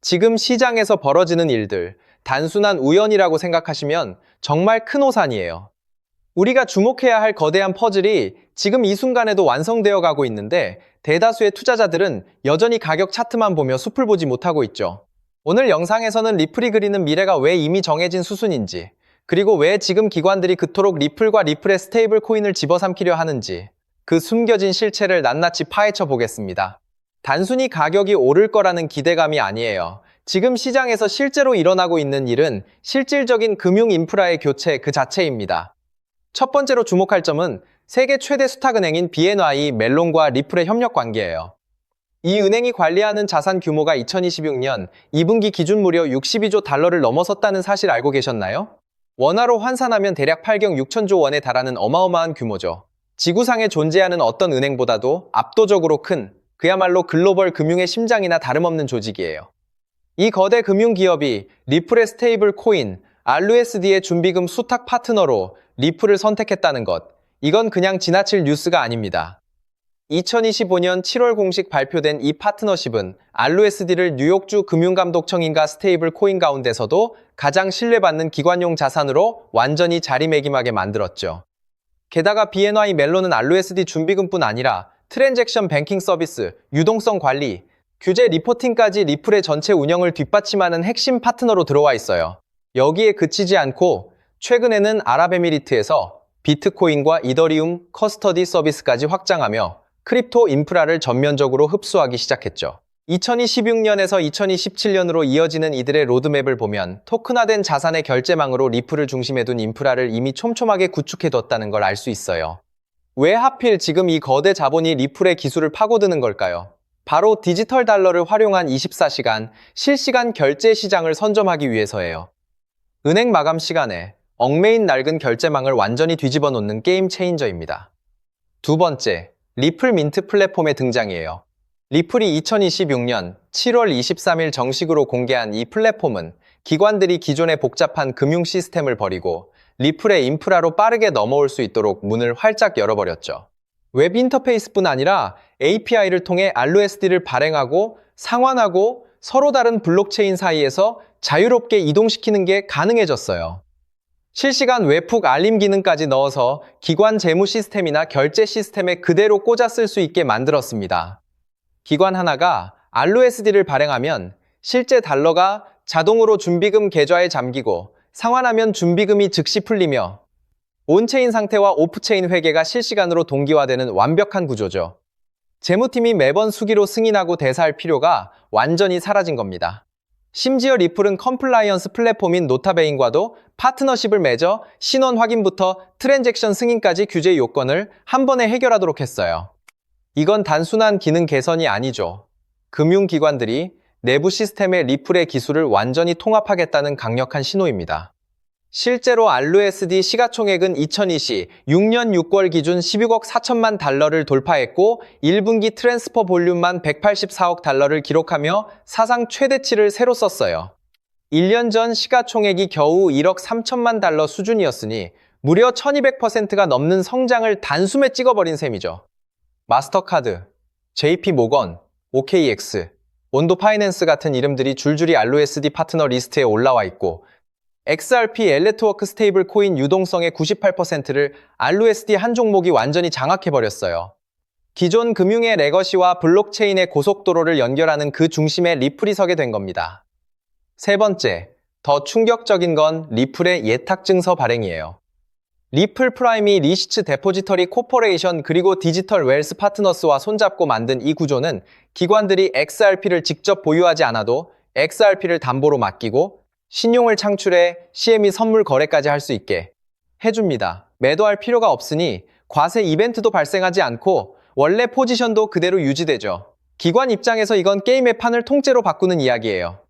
지금 시장에서 벌어지는 일들, 단순한 우연이라고 생각하시면 정말 큰 오산이에요. 우리가 주목해야 할 거대한 퍼즐이 지금 이 순간에도 완성되어 가고 있는데 대다수의 투자자들은 여전히 가격 차트만 보며 숲을 보지 못하고 있죠. 오늘 영상에서는 리플이 그리는 미래가 왜 이미 정해진 수순인지, 그리고 왜 지금 기관들이 그토록 리플과 리플의 스테이블 코인을 집어삼키려 하는지, 그 숨겨진 실체를 낱낱이 파헤쳐 보겠습니다. 단순히 가격이 오를 거라는 기대감이 아니에요. 지금 시장에서 실제로 일어나고 있는 일은 실질적인 금융 인프라의 교체 그 자체입니다. 첫 번째로 주목할 점은 세계 최대 수탁은행인 BNY 멜론과 리플의 협력 관계예요. 이 은행이 관리하는 자산 규모가 2026년 2분기 기준 무려 62조 달러를 넘어섰다는 사실 알고 계셨나요? 원화로 환산하면 대략 8경 6천조 원에 달하는 어마어마한 규모죠. 지구상에 존재하는 어떤 은행보다도 압도적으로 큰, 그야말로 글로벌 금융의 심장이나 다름없는 조직이에요. 이 거대 금융기업이 리플의 스테이블 코인, RUSD의 준비금 수탁 파트너로 리플을 선택했다는 것, 이건 그냥 지나칠 뉴스가 아닙니다. 2025년 7월 공식 발표된 이 파트너십은 RUSD를 뉴욕주 금융감독청인가 스테이블 코인 가운데서도 가장 신뢰받는 기관용 자산으로 완전히 자리매김하게 만들었죠. 게다가 BNY 멜론은 RUSD 준비금뿐 아니라 트랜잭션 뱅킹 서비스, 유동성 관리, 규제 리포팅까지 리플의 전체 운영을 뒷받침하는 핵심 파트너로 들어와 있어요. 여기에 그치지 않고 최근에는 아랍에미리트에서 비트코인과 이더리움 커스터디 서비스까지 확장하며 크립토 인프라를 전면적으로 흡수하기 시작했죠. 2026년에서 2027년으로 이어지는 이들의 로드맵을 보면 토큰화된 자산의 결제망으로 리플을 중심에 둔 인프라를 이미 촘촘하게 구축해뒀다는 걸 알 수 있어요. 왜 하필 지금 이 거대 자본이 리플의 기술을 파고드는 걸까요? 바로 디지털 달러를 활용한 24시간 실시간 결제 시장을 선점하기 위해서예요. 은행 마감 시간에 얽매인 낡은 결제망을 완전히 뒤집어 놓는 게임 체인저입니다. 두 번째, 리플 민트 플랫폼의 등장이에요. 리플이 2026년 7월 23일 정식으로 공개한 이 플랫폼은 기관들이 기존의 복잡한 금융 시스템을 버리고 리플의 인프라로 빠르게 넘어올 수 있도록 문을 활짝 열어버렸죠. 웹 인터페이스뿐 아니라 API를 통해 RUSD를 발행하고 상환하고 서로 다른 블록체인 사이에서 자유롭게 이동시키는 게 가능해졌어요. 실시간 외푹 알림 기능까지 넣어서 기관 재무 시스템이나 결제 시스템에 그대로 꽂아 쓸 수 있게 만들었습니다. 기관 하나가 RUSD를 발행하면 실제 달러가 자동으로 준비금 계좌에 잠기고 상환하면 준비금이 즉시 풀리며 온체인 상태와 오프체인 회계가 실시간으로 동기화되는 완벽한 구조죠. 재무팀이 매번 수기로 승인하고 대사할 필요가 완전히 사라진 겁니다. 심지어 리플은 컴플라이언스 플랫폼인 노타베인과도 파트너십을 맺어 신원 확인부터 트랜잭션 승인까지 규제 요건을 한 번에 해결하도록 했어요. 이건 단순한 기능 개선이 아니죠. 금융기관들이 내부 시스템의 리플의 기술을 완전히 통합하겠다는 강력한 신호입니다. 실제로 RUSD 시가총액은 2026년 6월 기준 16억 4천만 달러를 돌파했고 1분기 트랜스퍼 볼륨만 184억 달러를 기록하며 사상 최대치를 새로 썼어요. 1년 전 시가총액이 겨우 1억 3천만 달러 수준이었으니 무려 1200%가 넘는 성장을 단숨에 찍어버린 셈이죠. 마스터카드, JP모건, OKX, 온도파이낸스 같은 이름들이 줄줄이 RUSD 파트너 리스트에 올라와 있고 XRP 엘레트워크 스테이블 코인 유동성의 98%를 RUSD 한 종목이 완전히 장악해버렸어요. 기존 금융의 레거시와 블록체인의 고속도로를 연결하는 그 중심에 리플이 서게 된 겁니다. 세 번째, 더 충격적인 건 리플의 예탁증서 발행이에요. 리플 프라임이 리시츠 데포지터리 코퍼레이션 그리고 디지털 웰스 파트너스와 손잡고 만든 이 구조는 기관들이 XRP를 직접 보유하지 않아도 XRP를 담보로 맡기고 신용을 창출해 CME 선물 거래까지 할 수 있게 해줍니다. 매도할 필요가 없으니 과세 이벤트도 발생하지 않고 원래 포지션도 그대로 유지되죠. 기관 입장에서 이건 게임의 판을 통째로 바꾸는 이야기예요.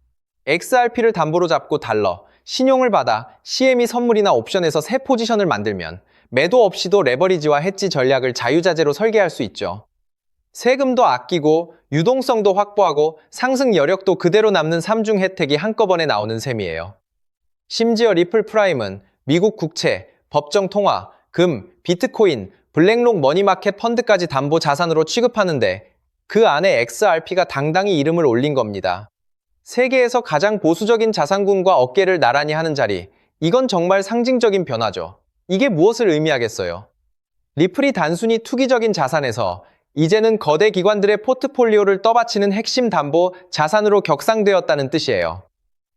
XRP를 담보로 잡고 달러, 신용을 받아 CME 선물이나 옵션에서 새 포지션을 만들면 매도 없이도 레버리지와 해지 전략을 자유자재로 설계할 수 있죠. 세금도 아끼고 유동성도 확보하고 상승 여력도 그대로 남는 3중 혜택이 한꺼번에 나오는 셈이에요. 심지어 리플 프라임은 미국 국채, 법정 통화, 금, 비트코인, 블랙록 머니마켓 펀드까지 담보 자산으로 취급하는데 그 안에 XRP가 당당히 이름을 올린 겁니다. 세계에서 가장 보수적인 자산군과 어깨를 나란히 하는 자리, 이건 정말 상징적인 변화죠. 이게 무엇을 의미하겠어요? 리플이 단순히 투기적인 자산에서 이제는 거대 기관들의 포트폴리오를 떠받치는 핵심 담보 자산으로 격상되었다는 뜻이에요.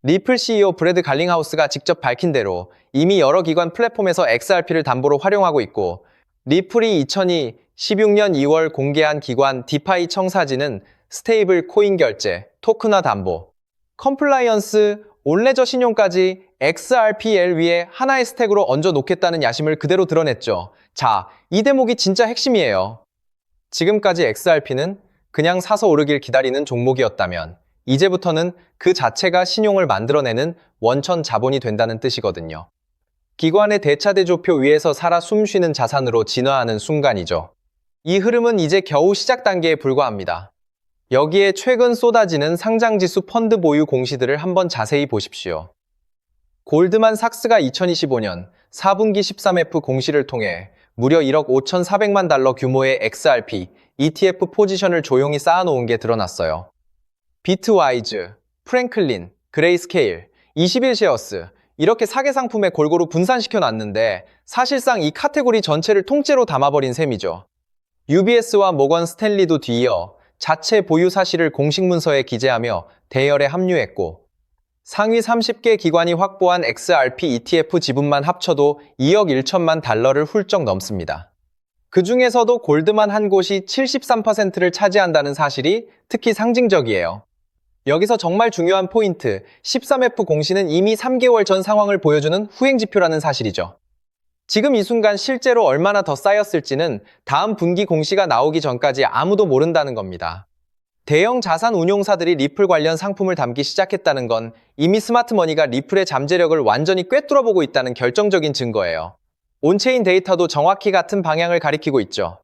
리플 CEO 브래드 갈링하우스가 직접 밝힌 대로 이미 여러 기관 플랫폼에서 XRP를 담보로 활용하고 있고, 리플이 2016년 2월 공개한 기관 디파이 청사진은 스테이블 코인 결제, 토큰화 담보, 컴플라이언스, 온레저 신용까지 XRPL 위에 하나의 스택으로 얹어 놓겠다는 야심을 그대로 드러냈죠. 자, 이 대목이 진짜 핵심이에요. 지금까지 XRP는 그냥 사서 오르길 기다리는 종목이었다면 이제부터는 그 자체가 신용을 만들어내는 원천 자본이 된다는 뜻이거든요. 기관의 대차대조표 위에서 살아 숨쉬는 자산으로 진화하는 순간이죠. 이 흐름은 이제 겨우 시작 단계에 불과합니다. 여기에 최근 쏟아지는 상장지수 펀드 보유 공시들을 한번 자세히 보십시오. 골드만삭스가 2025년 4분기 13F 공시를 통해 무려 1억 5,400만 달러 규모의 XRP, ETF 포지션을 조용히 쌓아놓은 게 드러났어요. 비트와이즈, 프랭클린, 그레이스케일, 21쉐어스 이렇게 사개 상품에 골고루 분산시켜 놨는데 사실상 이 카테고리 전체를 통째로 담아버린 셈이죠. UBS와 모건 스탠리도 뒤이어 자체 보유 사실을 공식 문서에 기재하며 대열에 합류했고, 상위 30개 기관이 확보한 XRP ETF 지분만 합쳐도 2억 1천만 달러를 훌쩍 넘습니다. 그 중에서도 골드만 한 곳이 73%를 차지한다는 사실이 특히 상징적이에요. 여기서 정말 중요한 포인트, 13F 공시는 이미 3개월 전 상황을 보여주는 후행지표라는 사실이죠. 지금 이 순간 실제로 얼마나 더 쌓였을지는 다음 분기 공시가 나오기 전까지 아무도 모른다는 겁니다. 대형 자산 운용사들이 리플 관련 상품을 담기 시작했다는 건 이미 스마트머니가 리플의 잠재력을 완전히 꿰뚫어보고 있다는 결정적인 증거예요. 온체인 데이터도 정확히 같은 방향을 가리키고 있죠.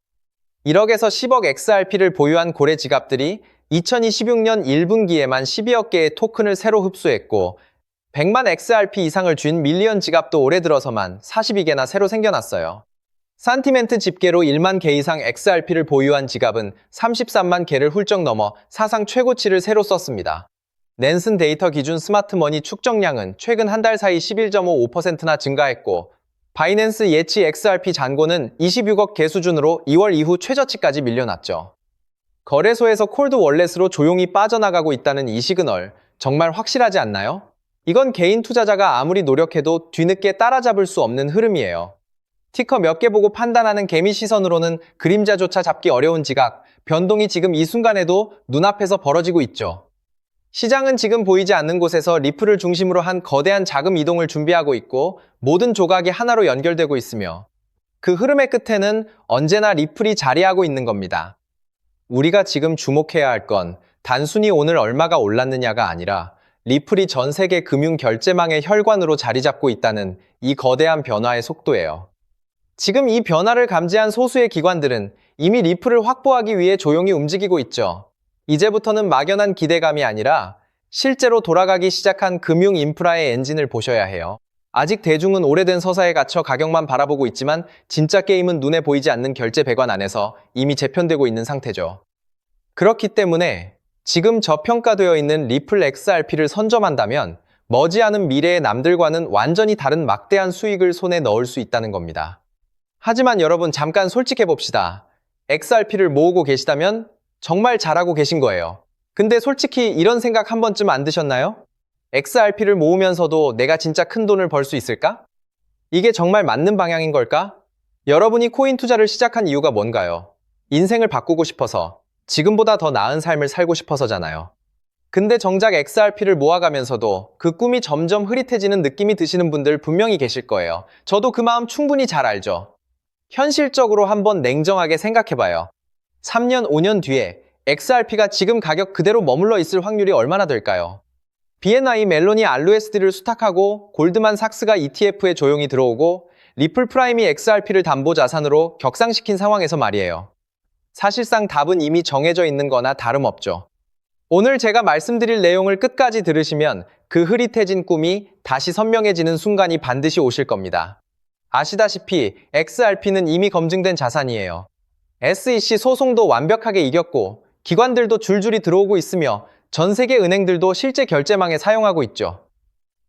1억에서 10억 XRP를 보유한 고래 지갑들이 2026년 1분기에만 12억 개의 토큰을 새로 흡수했고, 100만 XRP 이상을 쥔 밀리언 지갑도 올해 들어서만 42개나 새로 생겨났어요. 산티멘트 집계로 1만 개 이상 XRP를 보유한 지갑은 33만 개를 훌쩍 넘어 사상 최고치를 새로 썼습니다. 낸슨 데이터 기준 스마트머니 축적량은 최근 한 달 사이 11.55%나 증가했고, 바이낸스 예치 XRP 잔고는 26억 개 수준으로 2월 이후 최저치까지 밀려났죠. 거래소에서 콜드 월렛으로 조용히 빠져나가고 있다는 이 시그널, 정말 확실하지 않나요? 이건 개인 투자자가 아무리 노력해도 뒤늦게 따라잡을 수 없는 흐름이에요. 티커 몇 개 보고 판단하는 개미 시선으로는 그림자조차 잡기 어려운 지각, 변동이 지금 이 순간에도 눈앞에서 벌어지고 있죠. 시장은 지금 보이지 않는 곳에서 리플을 중심으로 한 거대한 자금 이동을 준비하고 있고, 모든 조각이 하나로 연결되고 있으며 그 흐름의 끝에는 언제나 리플이 자리하고 있는 겁니다. 우리가 지금 주목해야 할 건 단순히 오늘 얼마가 올랐느냐가 아니라 리플이 전 세계 금융 결제망의 혈관으로 자리 잡고 있다는 이 거대한 변화의 속도예요. 지금 이 변화를 감지한 소수의 기관들은 이미 리플을 확보하기 위해 조용히 움직이고 있죠. 이제부터는 막연한 기대감이 아니라 실제로 돌아가기 시작한 금융 인프라의 엔진을 보셔야 해요. 아직 대중은 오래된 서사에 갇혀 가격만 바라보고 있지만 진짜 게임은 눈에 보이지 않는 결제 배관 안에서 이미 재편되고 있는 상태죠. 그렇기 때문에 지금 저평가되어 있는 리플 XRP를 선점한다면 머지않은 미래의 남들과는 완전히 다른 막대한 수익을 손에 넣을 수 있다는 겁니다. 하지만 여러분, 잠깐 솔직해봅시다. XRP를 모으고 계시다면 정말 잘하고 계신 거예요. 근데 솔직히 이런 생각 한 번쯤 안 드셨나요? XRP를 모으면서도 내가 진짜 큰 돈을 벌 수 있을까? 이게 정말 맞는 방향인 걸까? 여러분이 코인 투자를 시작한 이유가 뭔가요? 인생을 바꾸고 싶어서, 지금보다 더 나은 삶을 살고 싶어서잖아요. 근데 정작 XRP를 모아가면서도 그 꿈이 점점 흐릿해지는 느낌이 드시는 분들 분명히 계실 거예요. 저도 그 마음 충분히 잘 알죠. 현실적으로 한번 냉정하게 생각해봐요. 3년, 5년 뒤에 XRP가 지금 가격 그대로 머물러 있을 확률이 얼마나 될까요? BNI 멜론이 RUSD를 수탁하고 골드만삭스가 ETF에 조용히 들어오고 리플 프라임이 XRP를 담보 자산으로 격상시킨 상황에서 말이에요. 사실상 답은 이미 정해져 있는 거나 다름없죠. 오늘 제가 말씀드릴 내용을 끝까지 들으시면 그 흐릿해진 꿈이 다시 선명해지는 순간이 반드시 오실 겁니다. 아시다시피 XRP는 이미 검증된 자산이에요. SEC 소송도 완벽하게 이겼고 기관들도 줄줄이 들어오고 있으며 전 세계 은행들도 실제 결제망에 사용하고 있죠.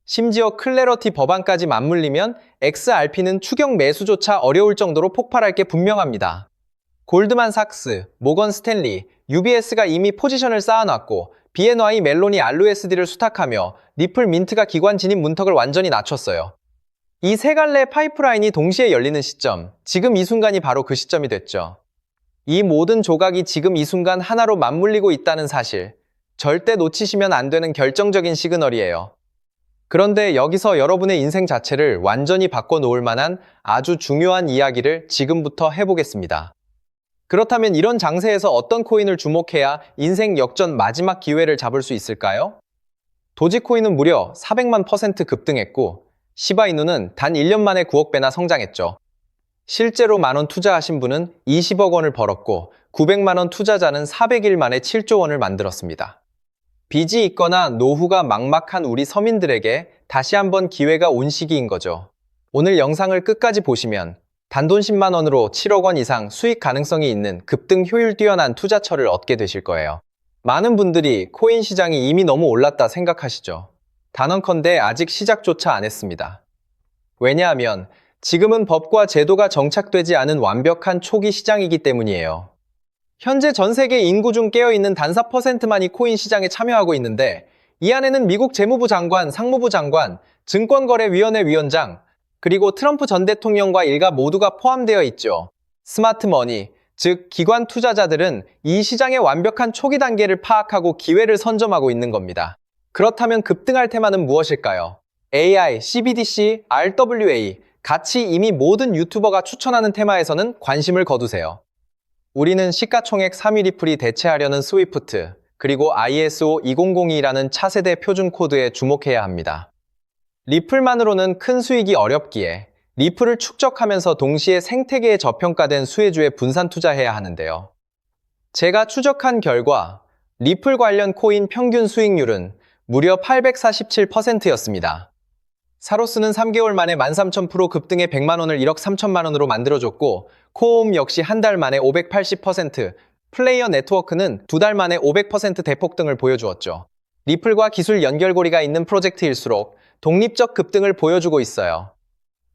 심지어 클래러티 법안까지 맞물리면 XRP는 추격 매수조차 어려울 정도로 폭발할 게 분명합니다. 골드만삭스, 모건 스탠리, UBS가 이미 포지션을 쌓아놨고 BNY 멜론이 RUSD를 수탁하며 리플 민트가 기관 진입 문턱을 완전히 낮췄어요. 이 세 갈래의 파이프라인이 동시에 열리는 시점, 지금 이 순간이 바로 그 시점이 됐죠. 이 모든 조각이 지금 이 순간 하나로 맞물리고 있다는 사실, 절대 놓치시면 안 되는 결정적인 시그널이에요. 그런데 여기서 여러분의 인생 자체를 완전히 바꿔놓을 만한 아주 중요한 이야기를 지금부터 해보겠습니다. 그렇다면 이런 장세에서 어떤 코인을 주목해야 인생 역전 마지막 기회를 잡을 수 있을까요? 도지코인은 무려 400만 % 급등했고 시바이누는 단 1년 만에 9억 배나 성장했죠. 실제로 만원 투자하신 분은 20억 원을 벌었고 900만 원 투자자는 400일 만에 7조 원을 만들었습니다. 빚이 있거나 노후가 막막한 우리 서민들에게 다시 한번 기회가 온 시기인 거죠. 오늘 영상을 끝까지 보시면 단돈 10만 원으로 7억 원 이상 수익 가능성이 있는 급등 효율 뛰어난 투자처를 얻게 되실 거예요. 많은 분들이 코인 시장이 이미 너무 올랐다 생각하시죠. 단언컨대 아직 시작조차 안 했습니다. 왜냐하면 지금은 법과 제도가 정착되지 않은 완벽한 초기 시장이기 때문이에요. 현재 전 세계 인구 중 깨어있는 단 4%만이 코인 시장에 참여하고 있는데 이 안에는 미국 재무부 장관, 상무부 장관, 증권거래위원회 위원장, 그리고 트럼프 전 대통령과 일가 모두가 포함되어 있죠. 스마트머니, 즉 기관 투자자들은 이 시장의 완벽한 초기 단계를 파악하고 기회를 선점하고 있는 겁니다. 그렇다면 급등할 테마는 무엇일까요? AI, CBDC, RWA, 같이 이미 모든 유튜버가 추천하는 테마에서는 관심을 거두세요. 우리는 시가총액 3위 리플이 대체하려는 스위프트, 그리고 ISO 2002라는 차세대 표준 코드에 주목해야 합니다. 리플만으로는 큰 수익이 어렵기에 리플을 축적하면서 동시에 생태계에 저평가된 수혜주에 분산 투자해야 하는데요. 제가 추적한 결과 리플 관련 코인 평균 수익률은 무려 847%였습니다. 사로스는 3개월 만에 13,000% 급등해 100만 원을 1억 3천만 원으로 만들어줬고 코오움 역시 한 달 만에 580%, 플레이어 네트워크는 2달 만에 500% 대폭등을 보여주었죠. 리플과 기술 연결고리가 있는 프로젝트일수록 독립적 급등을 보여주고 있어요.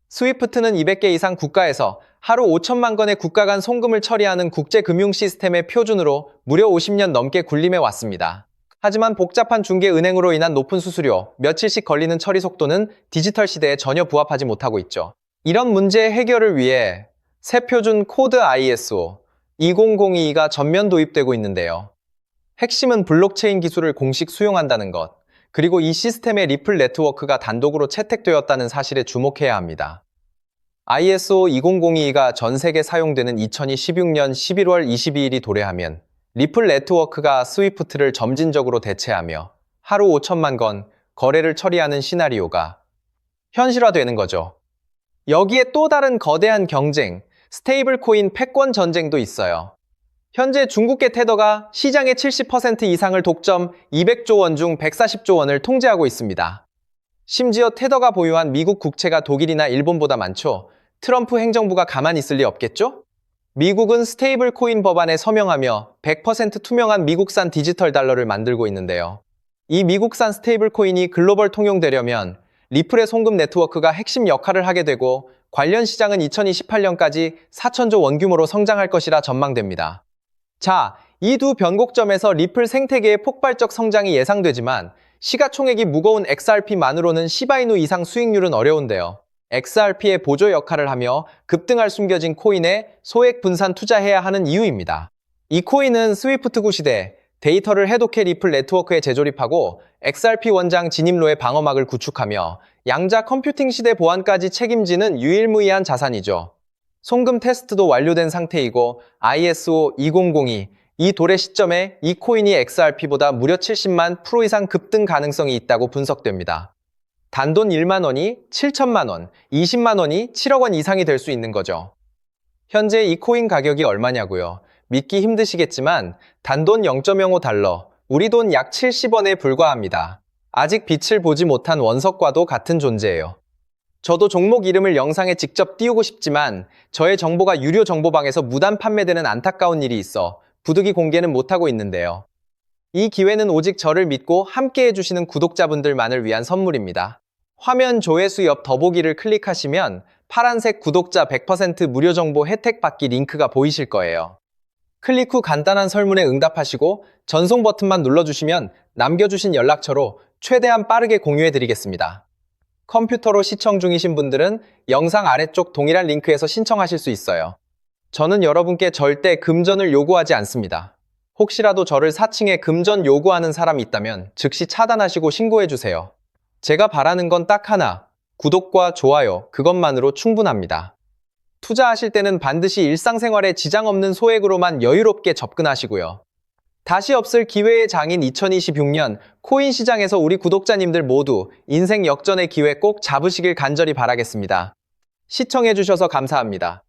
스위프트는 200개 이상 국가에서 하루 5천만 건의 국가 간 송금을 처리하는 국제금융 시스템의 표준으로 무려 50년 넘게 군림해 왔습니다. 하지만 복잡한 중개 은행으로 인한 높은 수수료, 며칠씩 걸리는 처리 속도는 디지털 시대에 전혀 부합하지 못하고 있죠. 이런 문제의 해결을 위해 새 표준 코드 ISO 20022가 전면 도입되고 있는데요. 핵심은 블록체인 기술을 공식 수용한다는 것, 그리고 이 시스템의 리플 네트워크가 단독으로 채택되었다는 사실에 주목해야 합니다. ISO 2002가 전 세계 사용되는 2016년 11월 22일이 도래하면 리플 네트워크가 스위프트를 점진적으로 대체하며 하루 5천만 건 거래를 처리하는 시나리오가 현실화되는 거죠. 여기에 또 다른 거대한 경쟁, 스테이블 코인 패권 전쟁도 있어요. 현재 중국계 테더가 시장의 70% 이상을 독점 200조 원 중 140조 원을 통제하고 있습니다. 심지어 테더가 보유한 미국 국채가 독일이나 일본보다 많죠. 트럼프 행정부가 가만히 있을 리 없겠죠? 미국은 스테이블 코인 법안에 서명하며 100% 투명한 미국산 디지털 달러를 만들고 있는데요. 이 미국산 스테이블 코인이 글로벌 통용되려면 리플의 송금 네트워크가 핵심 역할을 하게 되고 관련 시장은 2028년까지 4천조 원 규모로 성장할 것이라 전망됩니다. 자, 이 두 변곡점에서 리플 생태계의 폭발적 성장이 예상되지만 시가총액이 무거운 XRP만으로는 시바이누 이상 수익률은 어려운데요. XRP의 보조 역할을 하며 급등할 숨겨진 코인에 소액 분산 투자해야 하는 이유입니다. 이 코인은 스위프트 구시대 데이터를 해독해 리플 네트워크에 재조립하고 XRP 원장 진입로의 방어막을 구축하며 양자 컴퓨팅 시대 보안까지 책임지는 유일무이한 자산이죠. 송금 테스트도 완료된 상태이고 ISO 2002, 이 도래 시점에 이 코인이 XRP보다 무려 70만 % 이상 급등 가능성이 있다고 분석됩니다. 단돈 1만 원이 7천만 원, 20만 원이 7억 원 이상이 될 수 있는 거죠. 현재 이 코인 가격이 얼마냐고요? 믿기 힘드시겠지만 단돈 0.05달러, 우리 돈 약 70원에 불과합니다. 아직 빛을 보지 못한 원석과도 같은 존재예요. 저도 종목 이름을 영상에 직접 띄우고 싶지만 저의 정보가 유료 정보방에서 무단 판매되는 안타까운 일이 있어 부득이 공개는 못하고 있는데요. 이 기회는 오직 저를 믿고 함께 해주시는 구독자분들만을 위한 선물입니다. 화면 조회수 옆 더보기를 클릭하시면 파란색 구독자 100% 무료 정보 혜택 받기 링크가 보이실 거예요. 클릭 후 간단한 설문에 응답하시고 전송 버튼만 눌러주시면 남겨주신 연락처로 최대한 빠르게 공유해드리겠습니다. 컴퓨터로 시청 중이신 분들은 영상 아래쪽 동일한 링크에서 신청하실 수 있어요. 저는 여러분께 절대 금전을 요구하지 않습니다. 혹시라도 저를 사칭해 금전 요구하는 사람이 있다면 즉시 차단하시고 신고해주세요. 제가 바라는 건 딱 하나, 구독과 좋아요, 그것만으로 충분합니다. 투자하실 때는 반드시 일상생활에 지장 없는 소액으로만 여유롭게 접근하시고요. 다시 없을 기회의 장인 2026년 코인 시장에서 우리 구독자님들 모두 인생 역전의 기회 꼭 잡으시길 간절히 바라겠습니다. 시청해주셔서 감사합니다.